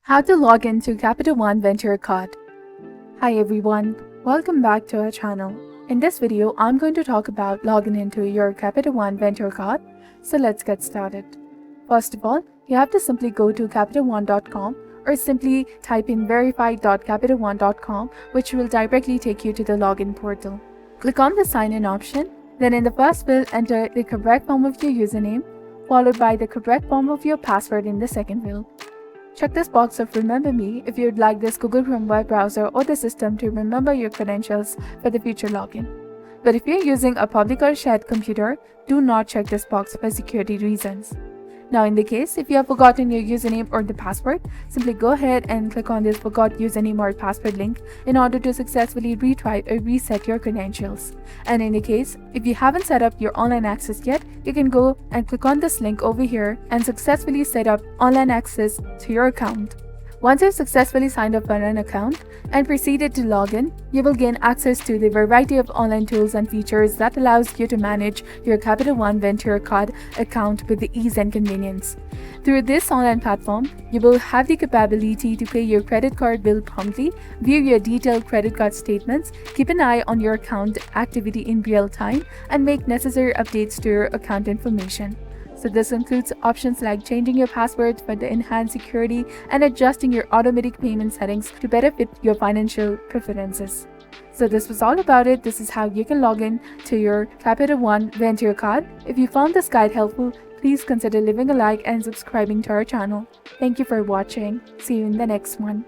How to log into Capital One Venture Card. Hi everyone, welcome back to our channel. In this video, I'm going to talk about logging into your Capital One Venture Card. So let's get started. First of all, you have to simply go to capitalone.com or simply type in verified.capitalone.com, which will directly take you to the login portal. Click on the sign in option. Then in the first field, enter the correct form of your username, followed by the correct form of your password in the second field. Check this box of Remember Me if you'd like this Google Chrome web browser or the system to remember your credentials for the future login. But if you're using a public or shared computer, do not check this box for security reasons. Now in the case, if you have forgotten your username or the password, simply go ahead and click on this Forgot Username or Password link in order to successfully retry or reset your credentials. And in the case, if you haven't set up your online access yet, you can go and click on this link over here and successfully set up online access to your account. Once you've successfully signed up for an account and proceeded to log in, you will gain access to the variety of online tools and features that allows you to manage your Capital One Venture Card account with the ease and convenience. Through this online platform, you will have the capability to pay your credit card bill promptly, view your detailed credit card statements, keep an eye on your account activity in real time, and make necessary updates to your account information. So this includes options like changing your password for the enhanced security and adjusting your automatic payment settings to better fit your financial preferences. So this was all about it. This is how you can log in to your Capital One Venture Card. If you found this guide helpful, please consider leaving a like and subscribing to our channel. Thank you for watching. See you in the next one.